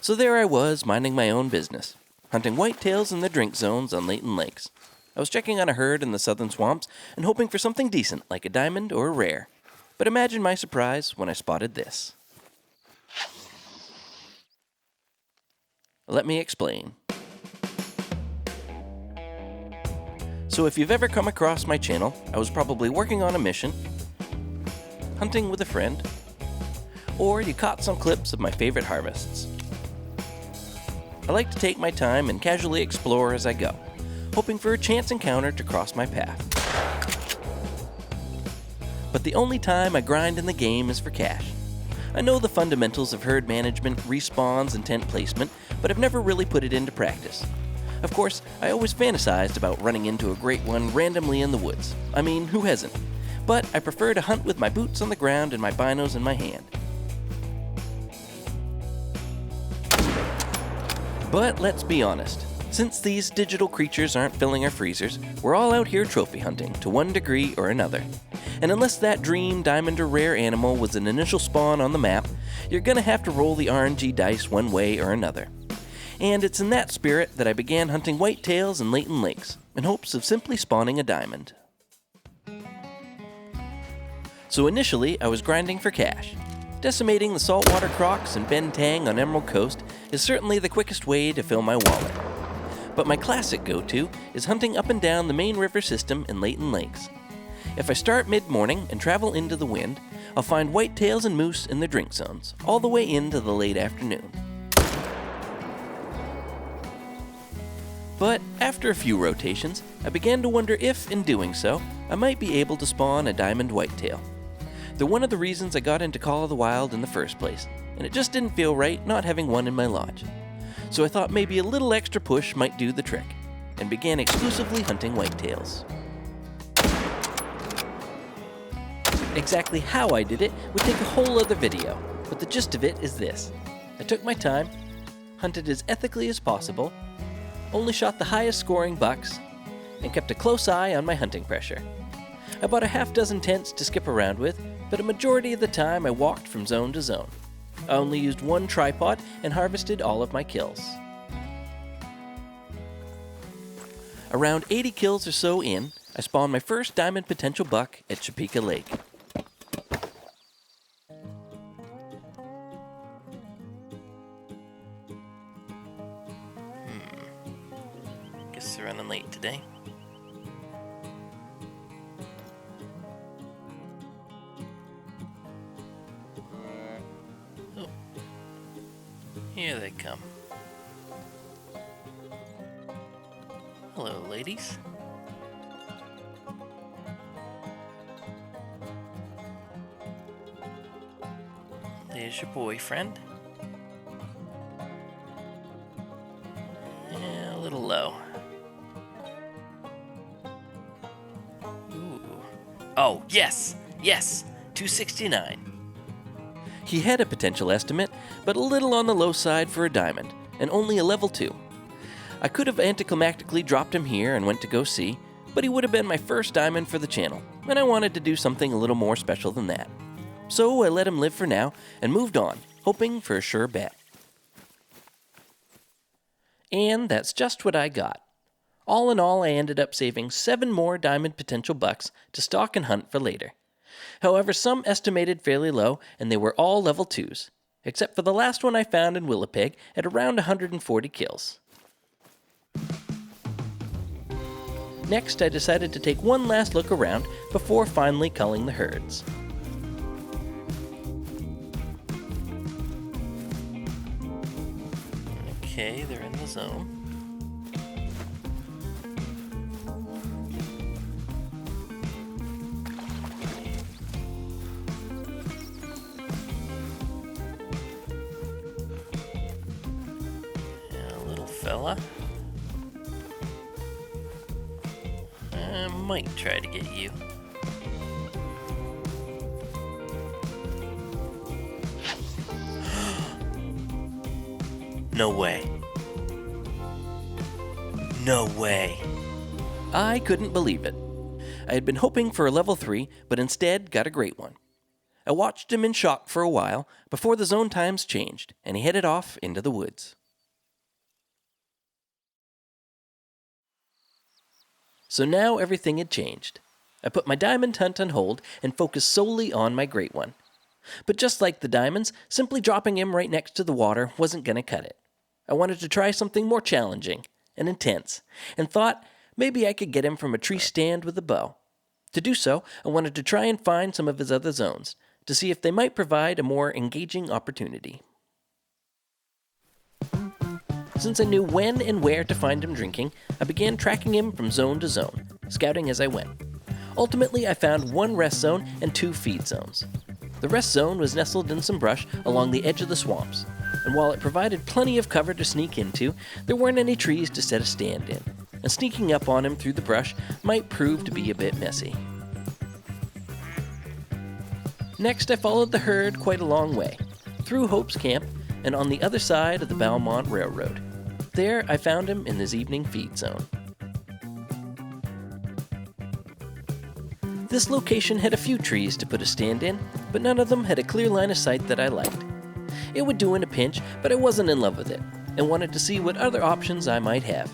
So there I was, minding my own business, hunting whitetails in the drink zones on Layton lakes. I was checking on a herd in the southern swamps and hoping for something decent like a diamond or a rare. But imagine my surprise when I spotted this. Let me explain. So if you've ever come across my channel, I was probably working on a mission, hunting with a friend, or you caught some clips of my favorite harvests. I like to take my time and casually explore as I go, hoping for a chance encounter to cross my path. But the only time I grind in the game is for cash. I know the fundamentals of herd management, respawns, and tent placement, but I've never really put it into practice. Of course, I always fantasized about running into a great one randomly in the woods. I mean, who hasn't? But I prefer to hunt with my boots on the ground and my binos in my hand. But let's be honest. Since these digital creatures aren't filling our freezers, we're all out here trophy hunting to one degree or another. And unless that dream, diamond, or rare animal was an initial spawn on the map, you're gonna have to roll the RNG dice one way or another. And it's in that spirit that I began hunting whitetails in Layton lakes, in hopes of simply spawning a diamond. So initially, I was grinding for cash. Decimating the saltwater crocs and Ben Tang on Emerald Coast is certainly the quickest way to fill my wallet. But my classic go-to is hunting up and down the main river system in Layton lakes. If I start mid-morning and travel into the wind, I'll find whitetails and moose in the drink zones, all the way into the late afternoon. But after a few rotations, I began to wonder if, in doing so, I might be able to spawn a diamond whitetail. They're one of the reasons I got into Call of the Wild in the first place, and it just didn't feel right not having one in my lodge. So I thought maybe a little extra push might do the trick, and began exclusively hunting whitetails. Exactly how I did it would take a whole other video, but the gist of it is this. I took my time, hunted as ethically as possible, only shot the highest scoring bucks, and kept a close eye on my hunting pressure. I bought a half dozen tents to skip around with, but a majority of the time I walked from zone to zone. I only used one tripod and harvested all of my kills. Around 80 kills or so in, I spawned my first diamond potential buck at Topeka Lake. Guess they're running late today. Here they come. Hello, ladies. There's your boyfriend. Yeah, a little low. Ooh. Oh, yes! Yes! 269. He had a potential estimate, but a little on the low side for a diamond, and only a level 2. I could have anticlimactically dropped him here and went to go see, but he would have been my first diamond for the channel, and I wanted to do something a little more special than that. So I let him live for now and moved on, hoping for a sure bet. And that's just what I got. All in all, I ended up saving 7 more diamond potential bucks to stalk and hunt for later. However, some estimated fairly low, and they were all level 2s, except for the last one I found in Winnipeg at around 140 kills. Next, I decided to take one last look around before finally culling the herds. Okay, they're in the zone. Fella. I might try to get you. No way. No way. I couldn't believe it. I had been hoping for a level 3, but instead got a great one. I watched him in shock for a while before the zone times changed, and he headed off into the woods. So now everything had changed. I put my diamond hunt on hold and focused solely on my great one. But just like the diamonds, simply dropping him right next to the water wasn't going to cut it. I wanted to try something more challenging and intense, and thought maybe I could get him from a tree stand with a bow. To do so, I wanted to try and find some of his other zones, to see if they might provide a more engaging opportunity. Since I knew when and where to find him drinking, I began tracking him from zone to zone, scouting as I went. Ultimately, I found one rest zone and 2 feed zones. The rest zone was nestled in some brush along the edge of the swamps, and while it provided plenty of cover to sneak into, there weren't any trees to set a stand in, and sneaking up on him through the brush might prove to be a bit messy. Next, I followed the herd quite a long way, through Hope's camp and on the other side of the Belmont Railroad. There, I found him in his evening feed zone. This location had a few trees to put a stand in, but none of them had a clear line of sight that I liked. It would do in a pinch, but I wasn't in love with it, and wanted to see what other options I might have.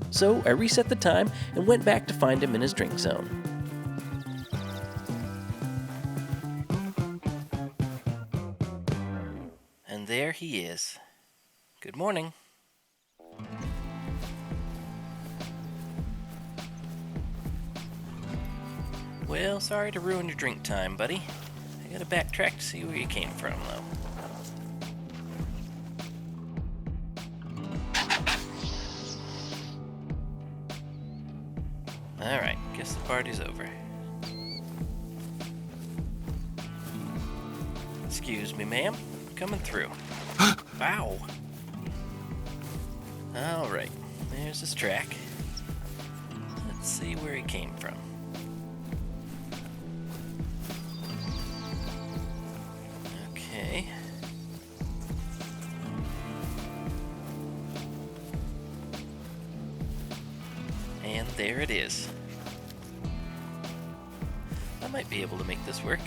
So I reset the time and went back to find him in his drink zone. And there he is. Good morning. Well, sorry to ruin your drink time, buddy. I gotta backtrack to see where you came from, though. Alright, guess the party's over. Excuse me, ma'am. Coming through. Wow. Alright, there's his track. Let's see where he came from. Okay. And there it is. I might be able to make this work.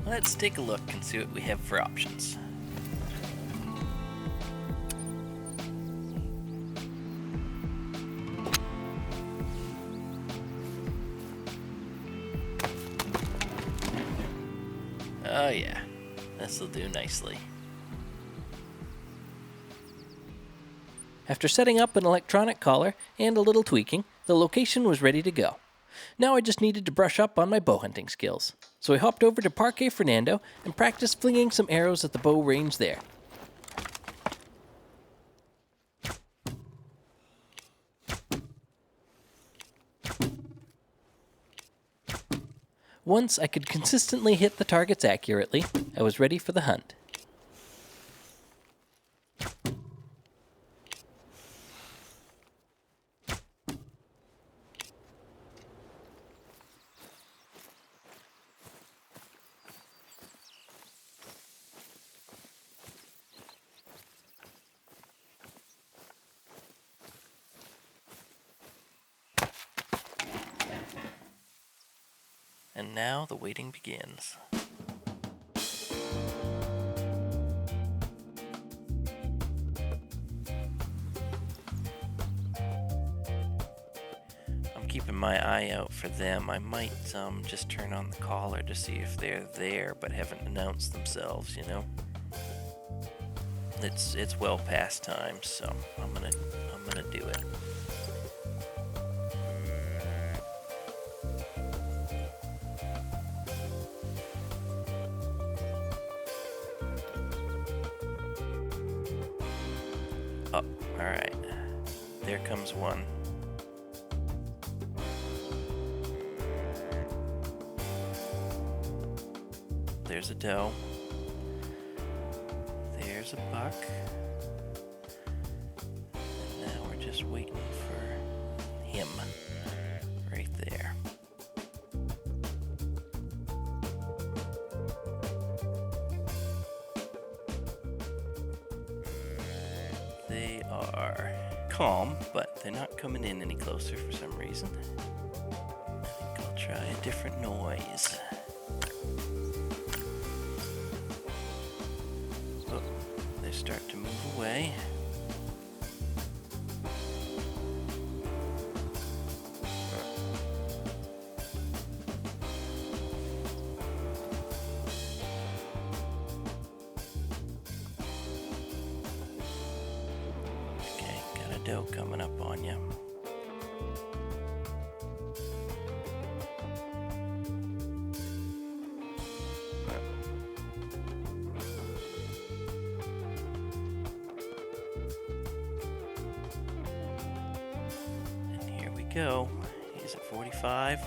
Let's take a look and see what we have for options. Oh yeah, this'll do nicely. After setting up an electronic collar and a little tweaking, the location was ready to go. Now I just needed to brush up on my bow hunting skills. So I hopped over to Parque Fernando and practiced flinging some arrows at the bow range there. Once I could consistently hit the targets accurately, I was ready for the hunt. And now the waiting begins. I'm keeping my eye out for them. I might just turn on the collar to see if they're there but haven't announced themselves, you know? It's well past time, so I'm gonna do it. Oh, alright. There comes one. There's a doe. There's a buck. And now we're just waiting for him. Right there. They are calm, but they're not coming in any closer for some reason. I think I'll try a different noise. Oh, they start to move away. Doe coming up on you. And here we go. He's at 45.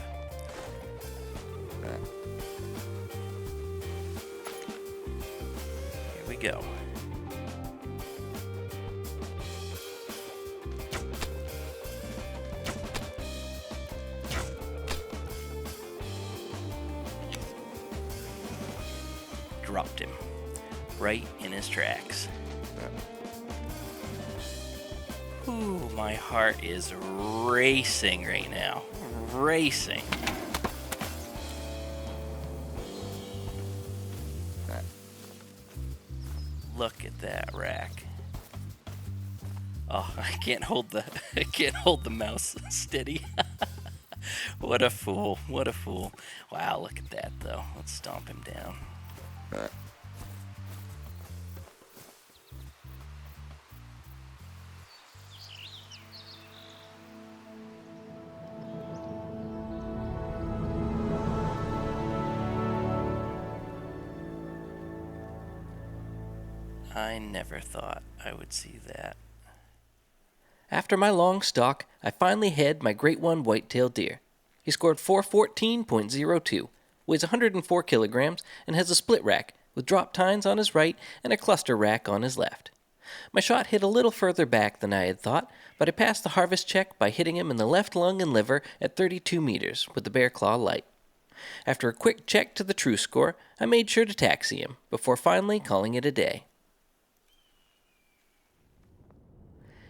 Here we go. Dropped him right in his tracks. Ooh, my heart is racing right now. Racing. Look at that rack. Oh, I can't hold the mouse steady. What a fool. What a fool. Wow, look at that though. Let's stomp him down. I never thought I would see that. After my long stalk, I finally had my Great One whitetail deer. He scored 414.02, weighs 104 kilograms, and has a split rack with drop tines on his right and a cluster rack on his left. My shot hit a little further back than I had thought, but I passed the harvest check by hitting him in the left lung and liver at 32 meters with the bear claw light. After a quick check to the true score, I made sure to taxi him before finally calling it a day.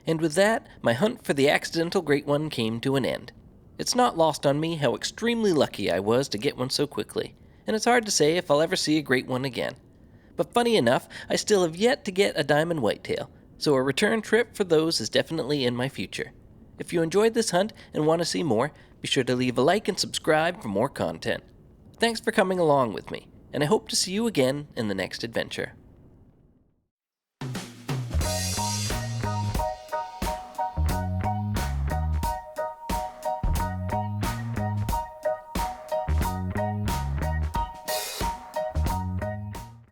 And with that, my hunt for the accidental Great One came to an end. It's not lost on me how extremely lucky I was to get one so quickly, and it's hard to say if I'll ever see a Great One again. But funny enough, I still have yet to get a diamond whitetail, so a return trip for those is definitely in my future. If you enjoyed this hunt and want to see more, be sure to leave a like and subscribe for more content. Thanks for coming along with me, and I hope to see you again in the next adventure.